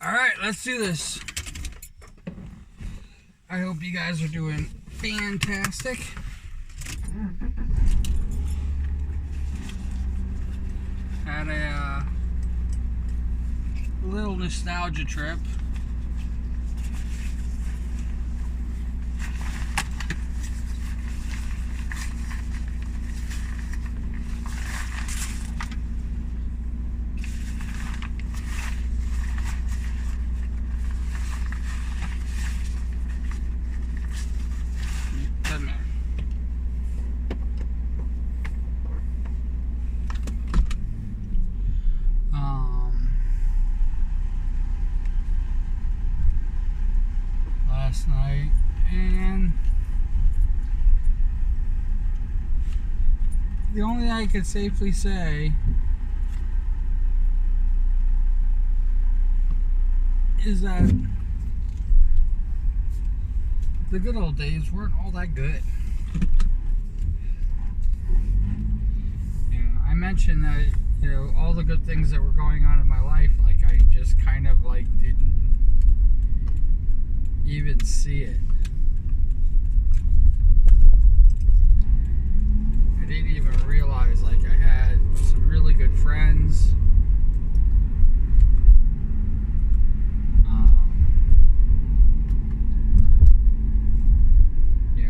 Alright, let's do this. I hope you guys are doing fantastic. Had a little nostalgia trip. Last night, and the only thing I could safely say is that the good old days weren't all that good. I mentioned that, all the good things that were going on in my life, like I just kind of like didn't even see it. I didn't even realize like I had some really good friends.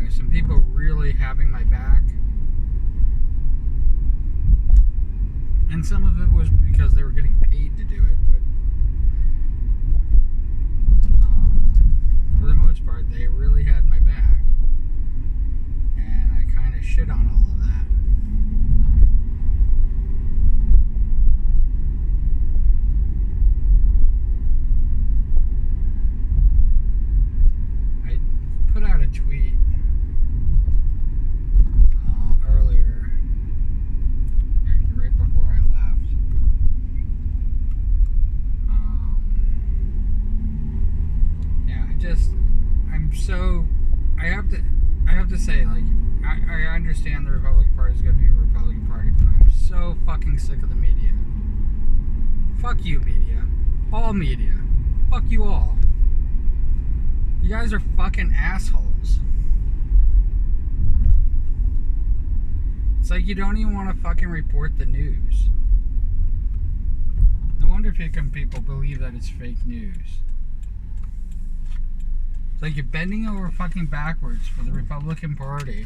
Some people really having my back. And some of it was because they were getting paid to do it, but for the most part, they really had my back. And I kind of shit on all of that. I put out a tweet earlier, right before I left. I have to say, like, I understand the Republican Party is going to be a Republican Party, but I'm so fucking sick of the media. Fuck you, media. All media. Fuck you all. You guys are fucking assholes. It's like you don't even want to fucking report the news. No wonder people believe that it's fake news. It's like you're bending over fucking backwards for the Republican Party,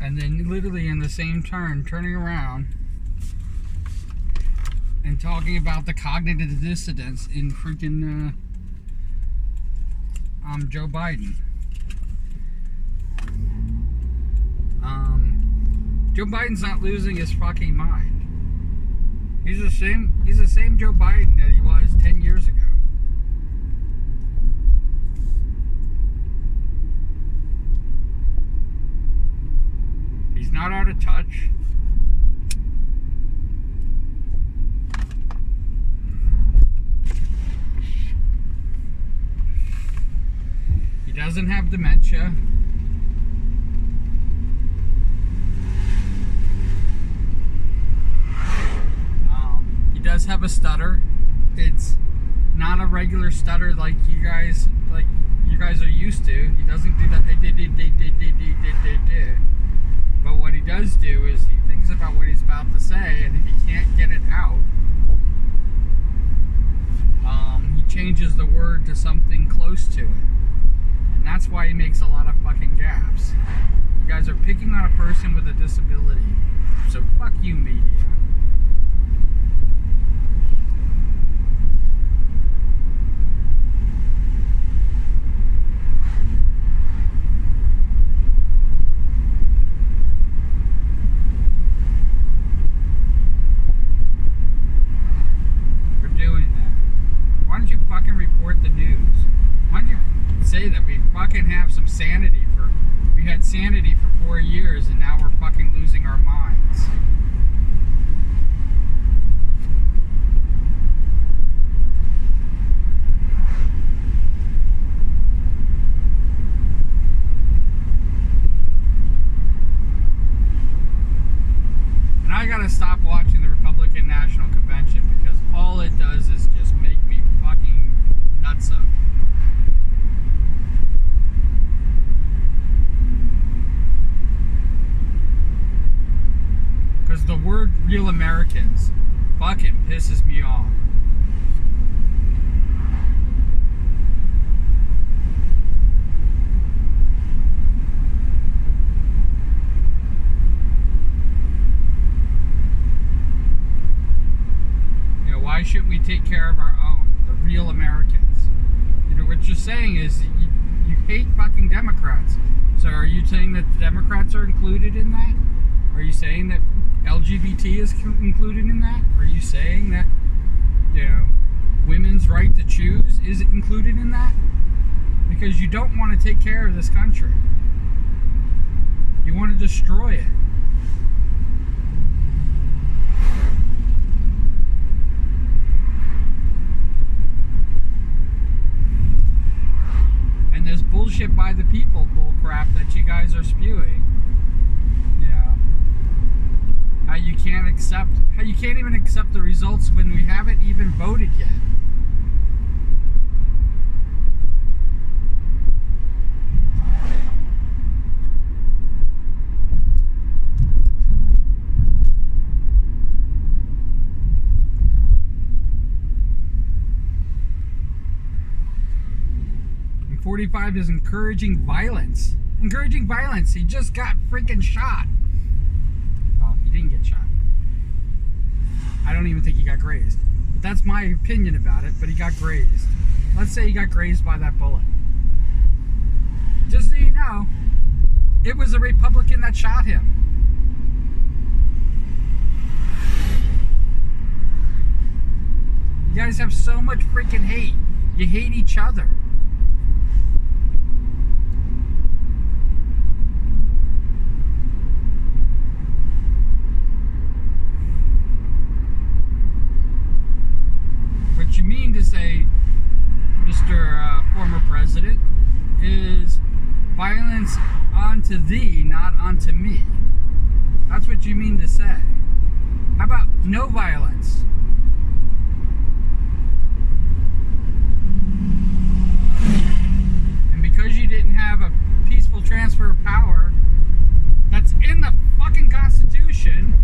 and then literally in the same turn, turning around and talking about the cognitive dissidents in freaking Joe Biden. Joe Biden's not losing his fucking mind. He's the same Joe Biden that he was 10 years ago. He's not out of touch. He doesn't have dementia. He does have a stutter. It's not a regular stutter like you guys are used to. He doesn't do that. But what he does do is he thinks about what he's about to say, and if he can't get it out, he changes the word to something close to it. And that's why he makes a lot of fucking gaps. You guys are picking on a person with a disability. So fuck you, media. Report the news. Why don't you say that we fucking have some sanity we had sanity for 4 years and now we're fucking losing our minds. And I gotta stop watching the Republican National Convention because all it does is just make me fucking pisses me off. You know, why shouldn't we take care of our own, the real Americans? You know, what you're saying is you hate fucking Democrats. So are you saying that the Democrats are included in that? Are you saying that LGBT is included in that? Are you saying that, you know, women's right to choose is included in that? Because you don't want to take care of this country. You want to destroy it. And this bullshit by the people bullcrap that you guys are spewing, you know, how you can't even accept the results when we haven't even voted yet. And 45 is encouraging violence. Encouraging violence. He just got freaking shot. Well, he didn't get shot. I don't even think he got grazed. But that's my opinion about it, but he got grazed. Let's say he got grazed by that bullet. Just so you know, it was a Republican that shot him. You guys have so much freaking hate. You hate each other. What you mean to say, Mr. Former President, is violence onto thee, not onto me. That's what you mean to say. How about no violence? And because you didn't have a peaceful transfer of power that's in the fucking Constitution,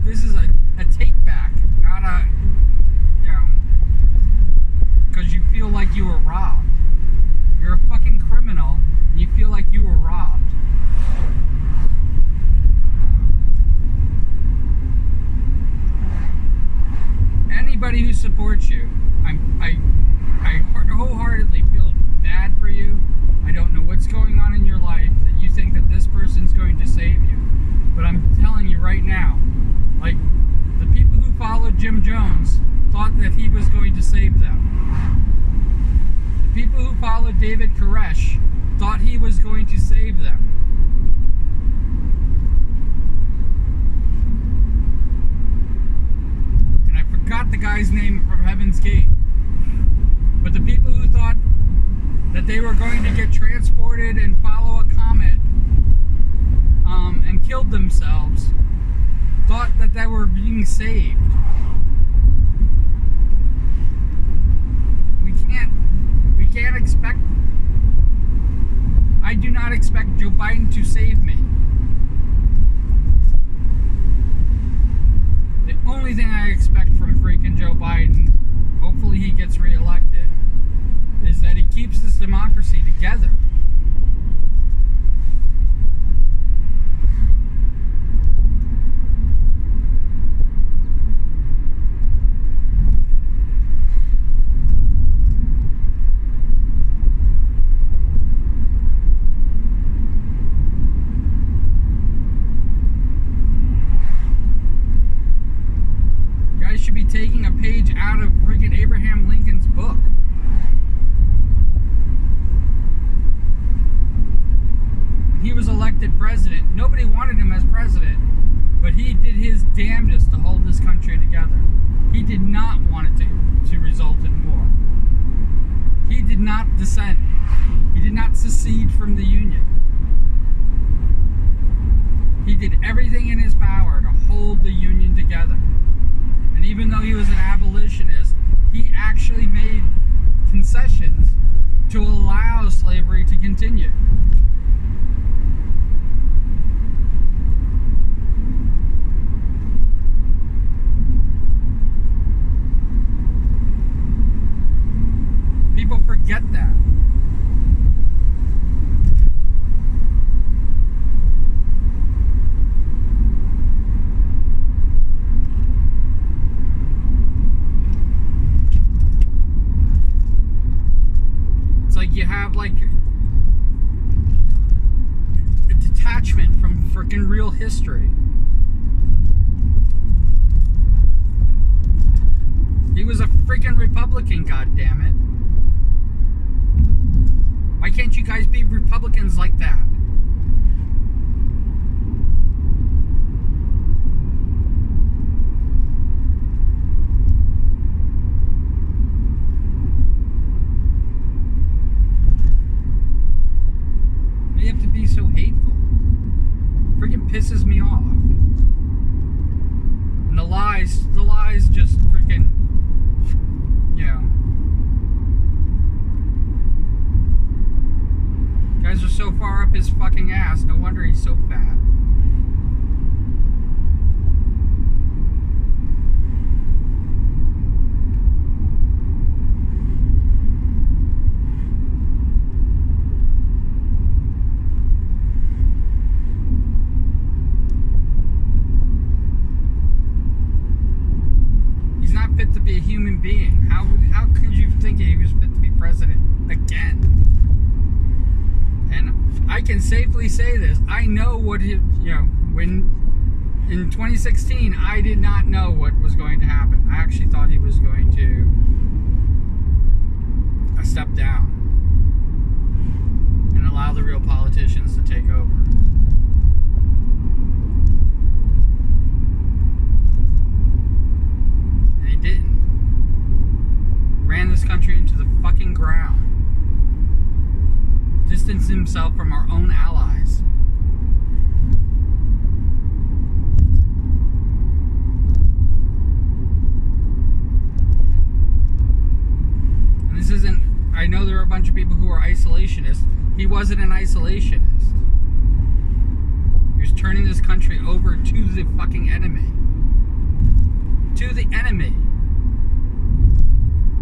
this is a take back, not a, you know, because you feel like you were robbed. You're a fucking criminal and you feel like you were robbed. Anybody who supports you, I wholeheartedly feel bad for you. I don't know what's going on in your life that you think that this person's going to save you. But I'm telling you right now, like, the people who followed Jim Jones thought that he was going to save them. The people who followed David Koresh thought he was going to save them. And I forgot the guy's name from Heaven's Gate. But the people who thought that they were going to get transported and follow a comet and killed themselves thought that they were being saved. We can't expect. I do not expect Joe Biden to save me. The only thing I expect from freaking Joe Biden, hopefully he gets reelected, is that he keeps this democracy together. Should be taking a page out of freaking Abraham Lincoln's book. When he was elected president, nobody wanted him as president, but he did his damnedest to hold this country together. He did not want it to result in war. He did not dissent. He did not secede from the Union. He did everything in his power to hold the Union together. And even though he was an abolitionist, he actually made concessions to allow slavery to continue. in real history. He was a freaking Republican, goddammit. Why can't you guys be Republicans like that? You have to be so hateful. Freaking pisses me off. And the lies just freaking, you know. Guys are so far up his fucking ass, no wonder he's so fat. Fit to be a human being. How could you think he was fit to be president again? And I can safely say this. I know what he, you know, when in 2016, I did not know what was going to happen. I actually thought he was going to step down and allow the real politicians to take over. Didn't. Ran this country into the fucking ground. Distanced himself from our own allies. And this isn't, I know there are a bunch of people who are isolationists. He wasn't an isolationist. He was turning this country over to the fucking enemy. To the enemy.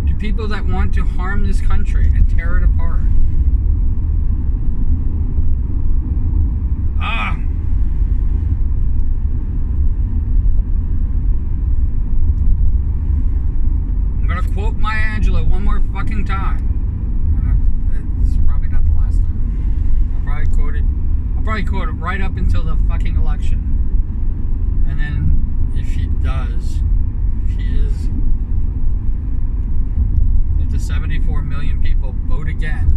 To people that want to harm this country and tear it apart. I'm gonna quote Maya Angelou one more fucking time. This is probably not the last time. I'll probably quote it right up until the fucking election. And then if he does, if the 74 million vote again,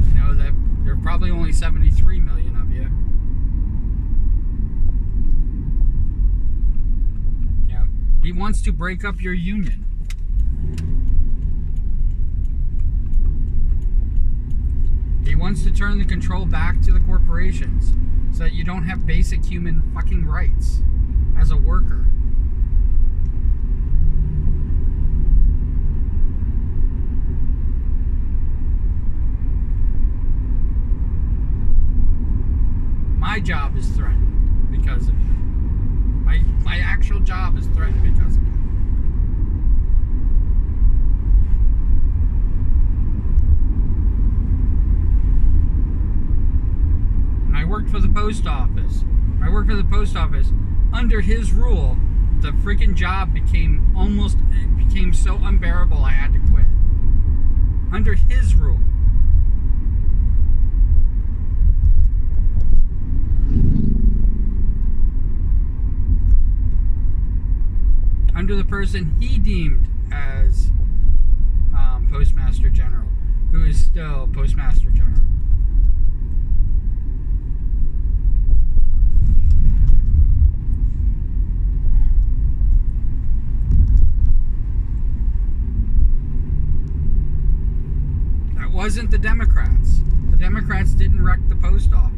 you know that there are probably only 73 million of you. You know, he wants to break up your union. He wants to turn the control back to the corporations so that you don't have basic human fucking rights as a worker. My job is threatened because of it. My actual job is threatened because of it. And I worked for the post office. Under his rule, the freaking job became so unbearable I had to quit. Under his rule. Under the person he deemed as Postmaster General, who is still Postmaster General. That wasn't the Democrats. The Democrats didn't wreck the post office.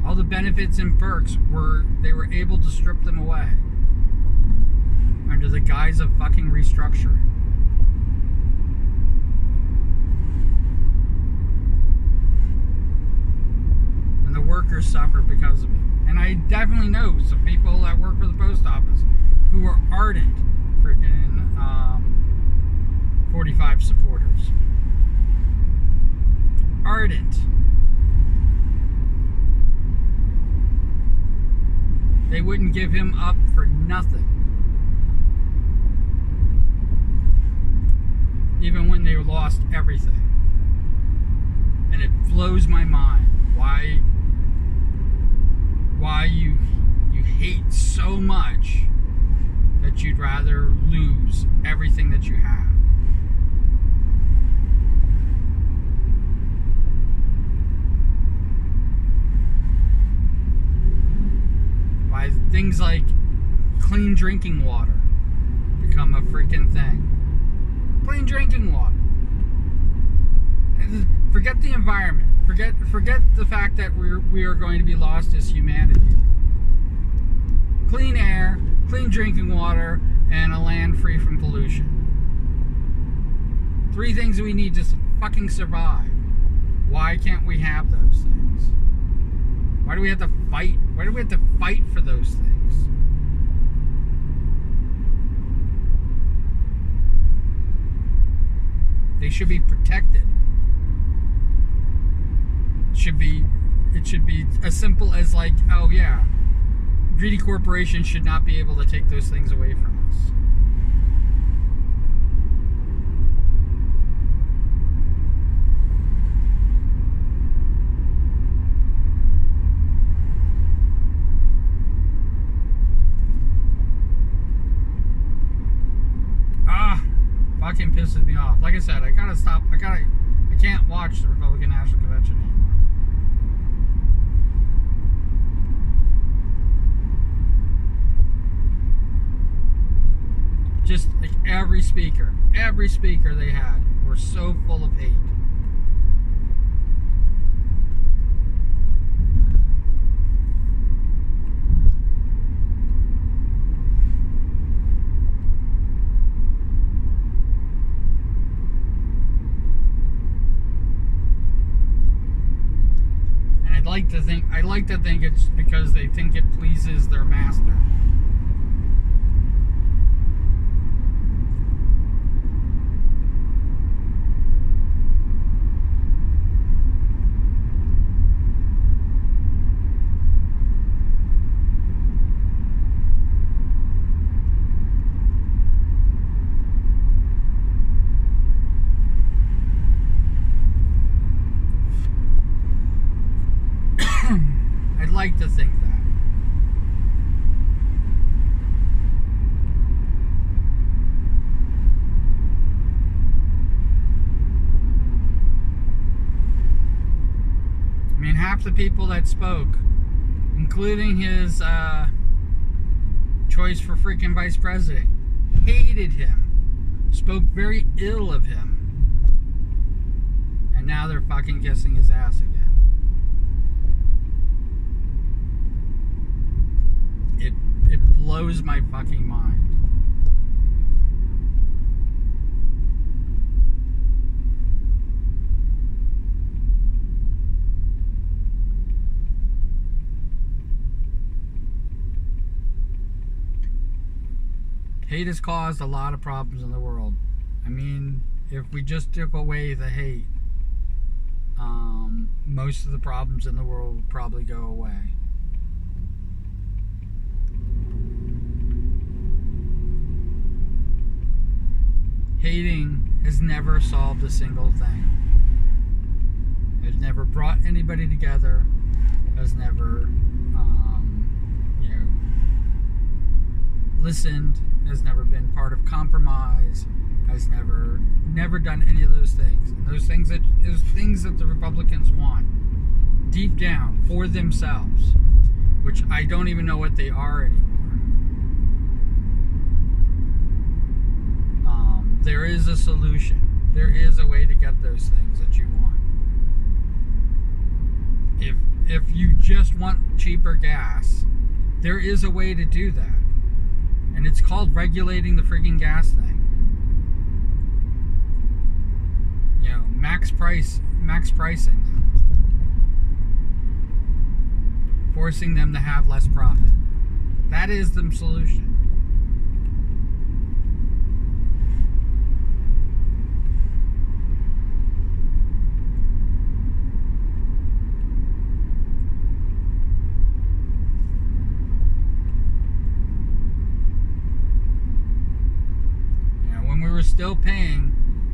All the benefits and perks they were able to strip them away under the guise of fucking restructuring. And the workers suffer because of it. And I definitely know some people that work for the post office who are ardent freaking 45 supporters. Ardent. They wouldn't give him up for nothing. Even when they lost everything. And it blows my mind why you hate so much that you'd rather lose everything that you have. Why things like clean drinking water become a freaking thing. Clean drinking water. Forget the environment. Forget the fact that we are going to be lost as humanity. Clean air, clean drinking water, and a land free from pollution. 3 things we need to fucking survive. Why can't we have those things? Why do we have to fight? Why do we have to fight for those things? They should be protected. It should be as simple as like, oh yeah, greedy corporations should not be able to take those things away from us. Fucking pisses me off. Like I said, I gotta stop. I can't watch the Republican National Convention anymore. Just like every speaker they had were so full of hate. I like to think it's because they think it pleases their master. I'd like to think that. I mean, half the people that spoke, including his choice for freaking vice president, hated him, spoke very ill of him, and now they're fucking kissing his ass again. It blows my fucking mind. Hate has caused a lot of problems in the world. I mean, if we just took away the hate, most of the problems in the world would probably go away. Hating has never solved a single thing. Has never brought anybody together. Has never, listened. Has never been part of compromise. Has never done any of those things. And those things that the Republicans want deep down for themselves, which I don't even know what they are anymore. There is a solution. There is a way to get those things that you want. If you just want cheaper gas, there is a way to do that. And it's called regulating the freaking gas thing. You know, max pricing them. Forcing them to have less profit. That is the solution. still paying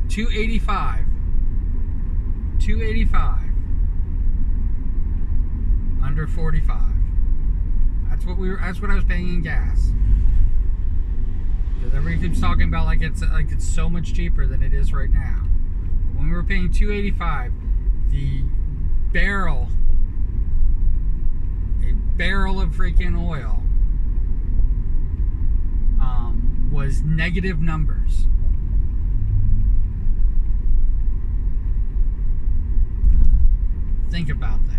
$2.85 under 45. That's what I was paying in gas. Because everybody keeps talking about like it's so much cheaper than it is right now. When we were paying $2.85, the barrel of freaking oil was negative numbers. Think about that.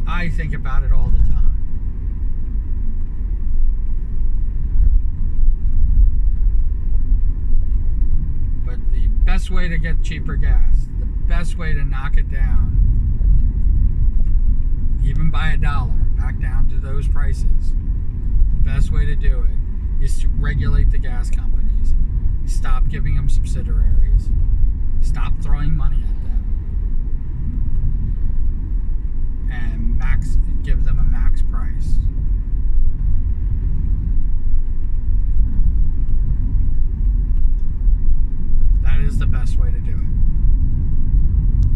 I think about it all the time. But the best way to get cheaper gas, the best way to knock it down, even by $1, back down to those prices, the best way to do it is to regulate the gas companies. Stop giving them subsidiaries. Stop throwing money at them. And give them a max price. That is the best way to do it.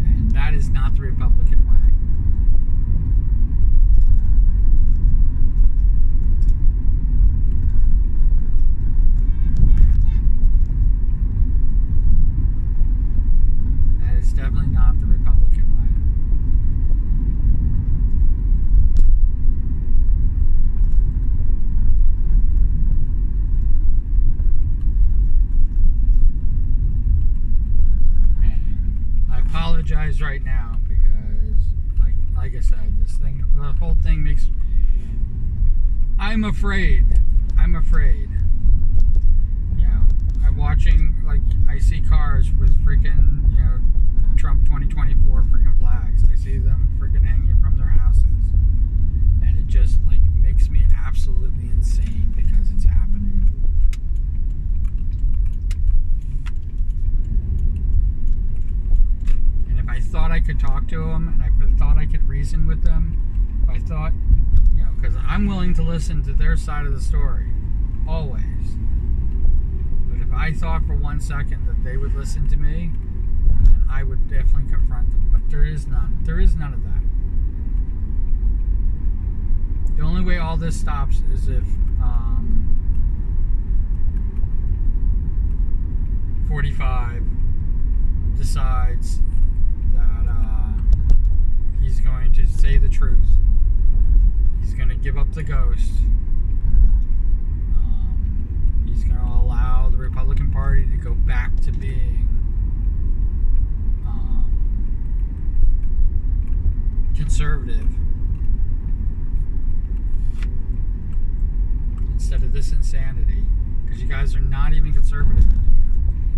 And that is not the Republican way. That is definitely not the Republican way. Apologize right now because like I said, the whole thing makes I'm afraid I'm watching, I see cars with freaking Trump 2024 freaking flags. I see them freaking hanging from their houses, and it just makes me absolutely insane because it's happening. If I thought I could talk to them, and I thought I could reason with them, if I thought, because I'm willing to listen to their side of the story, always. But if I thought for 1 second that they would listen to me, then I would definitely confront them. But there is none. There is none of that. The only way all this stops is if 45 decides that he's going to say the truth. He's going to give up the ghost. He's going to allow the Republican Party to go back to being conservative instead of this insanity, because you guys are not even conservative anymore.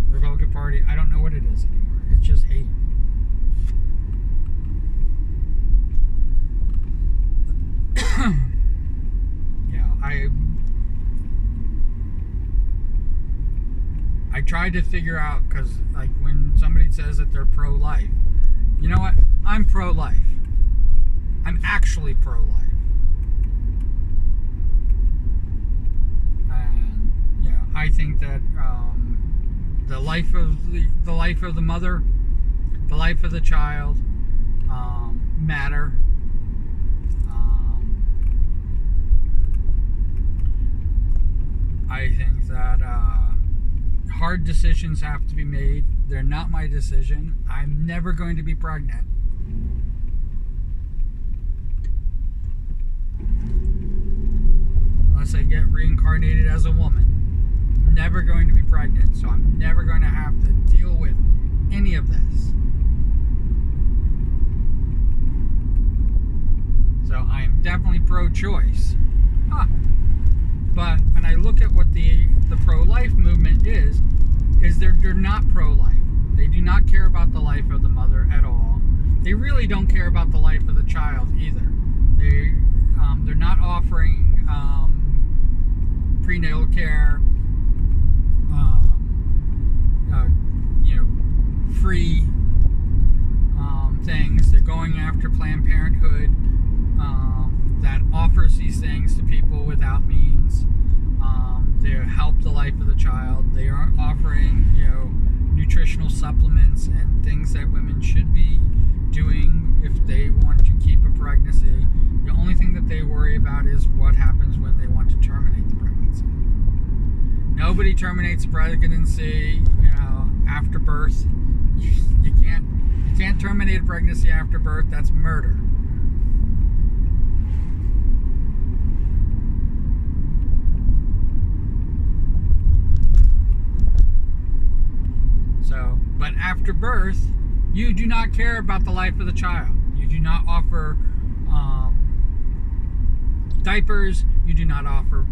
The Republican Party, I don't know what it is anymore. It's just hate. I tried to figure out, because when somebody says that they're pro-life, you know what? I'm pro-life. I'm actually pro-life. And I think that the life of the mother, the life of the child, matter. I think that hard decisions have to be made. They're not my decision. I'm never going to be pregnant. Unless I get reincarnated as a woman. I'm never going to be pregnant, so I'm never going to have to deal with any of this. So I am definitely pro-choice. But when I look at what the pro-life movement is they're not pro-life. They do not care about the life of the mother at all. They really don't care about the life of the child either. They're not offering prenatal care, free things. They're going after Planned Parenthood that offers these things to people without means. They help the life of the child. They aren't offering, nutritional supplements and things that women should be doing if they want to keep a pregnancy. The only thing that they worry about is what happens when they want to terminate the pregnancy. Nobody terminates a pregnancy, after birth. You can't terminate a pregnancy after birth. That's murder. But after birth, you do not care about the life of the child. You do not offer diapers. You do not offer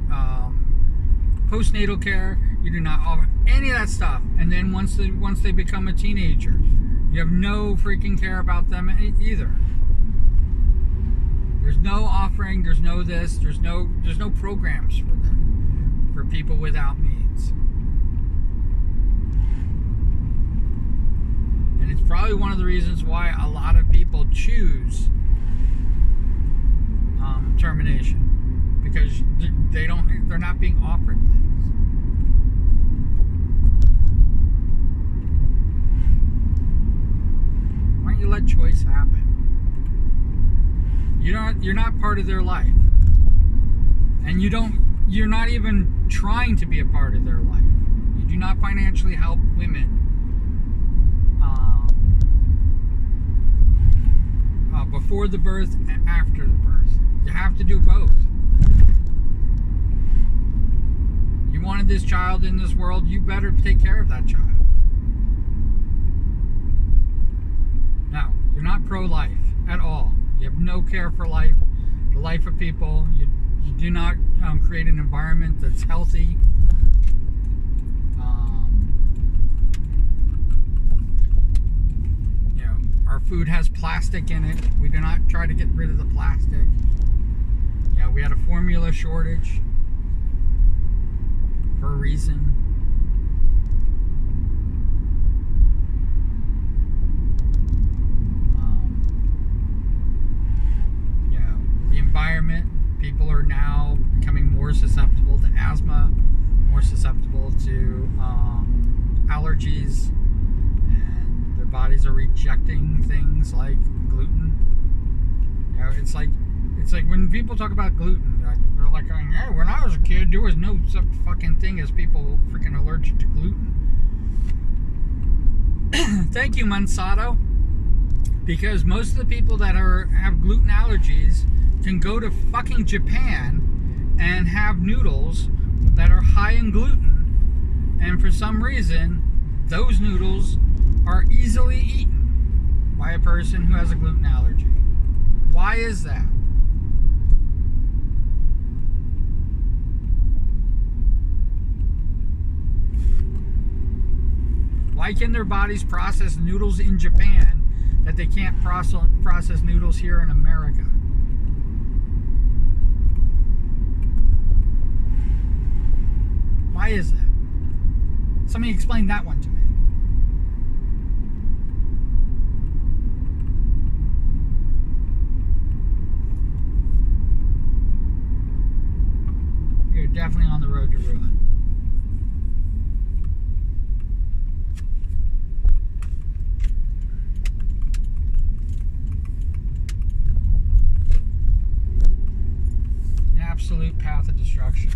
postnatal care. You do not offer any of that stuff. And then once they become a teenager, you have no freaking care about them either. There's no offering. There's no this. There's no programs for them, for people without means. And it's probably one of the reasons why a lot of people choose termination, because they're not being offered things. Why don't you let choice happen? You're not part of their life, and you're not even trying to be a part of their life. You do not financially help women before the birth and after the birth. You have to do both. You wanted this child in this world, you better take care of that child. Now, you're not pro-life at all. You have no care for life, the life of people. You do not create an environment that's healthy. Our food has plastic in it. We do not try to get rid of the plastic. We had a formula shortage for a reason. The environment. People are now becoming more susceptible to asthma, more susceptible to allergies. Bodies are rejecting things like gluten. It's like when people talk about gluten, they're like, "Hey, when I was a kid, there was no such fucking thing as people freaking allergic to gluten." Thank you, Monsanto, because most of the people that have gluten allergies can go to fucking Japan and have noodles that are high in gluten, and for some reason, those noodles are easily eaten by a person who has a gluten allergy. Why is that? Why can their bodies process noodles in Japan that they can't process noodles here in America? Why is that? Somebody explain that one to me. You're definitely on the road to ruin. An absolute path of destruction.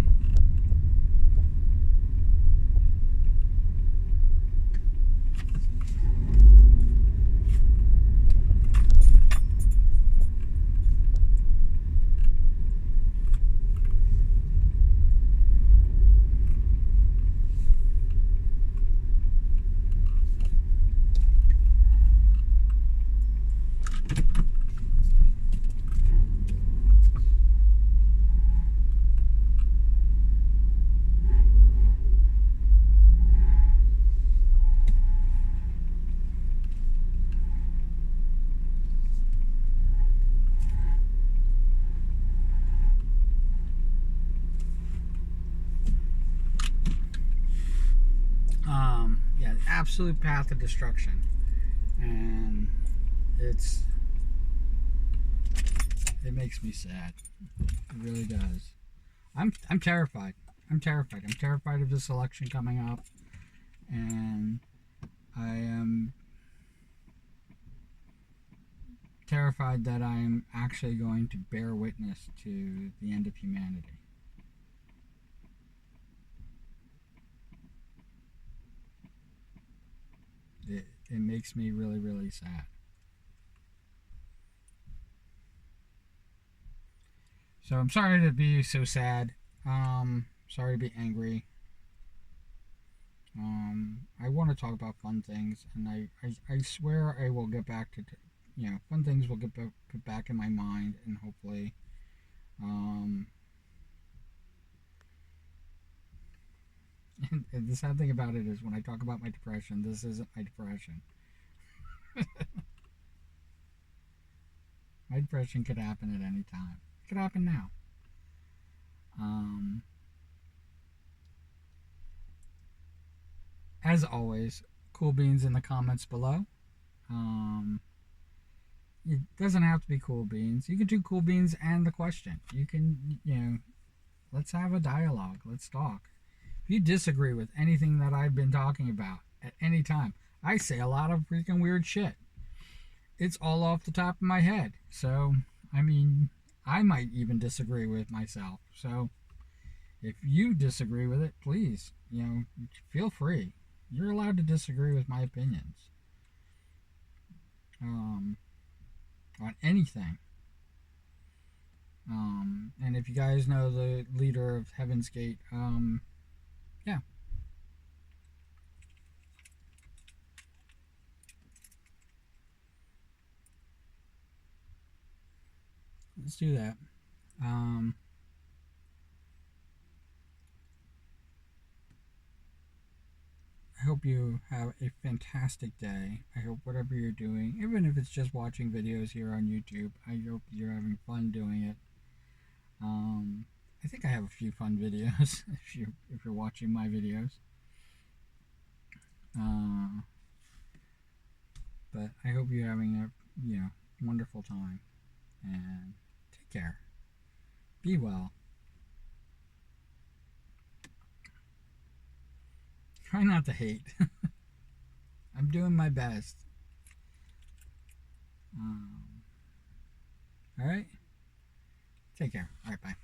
Absolute path of destruction, and it makes me sad. It really does. I'm terrified. I'm terrified. I'm terrified of this election coming up, and I am terrified that I'm actually going to bear witness to the end of humanity. It makes me really, really sad. So I'm sorry to be so sad. Sorry to be angry. I want to talk about fun things, and I swear I will get back to, fun things will get back in my mind, and hopefully, um, and the sad thing about it is when I talk about my depression, this isn't my depression. My depression could happen at any time. It could happen now. Um, as always, cool beans in the comments below. Um, it doesn't have to be cool beans. You can do cool beans and the question. You can, let's have a dialogue. Let's talk. If you disagree with anything that I've been talking about at any time, I say a lot of freaking weird shit. It's all off the top of my head. So, I mean, I might even disagree with myself. So, if you disagree with it, please, feel free. You're allowed to disagree with my opinions on anything. And if you guys know the leader of Heaven's Gate, yeah. Let's do that. I hope you have a fantastic day. I hope whatever you're doing, even if it's just watching videos here on YouTube, I hope you're having fun doing it. I think I have a few fun videos if you're watching my videos. But I hope you're having a wonderful time, and take care. Be well. Try not to hate. I'm doing my best. All right. Take care. All right. Bye.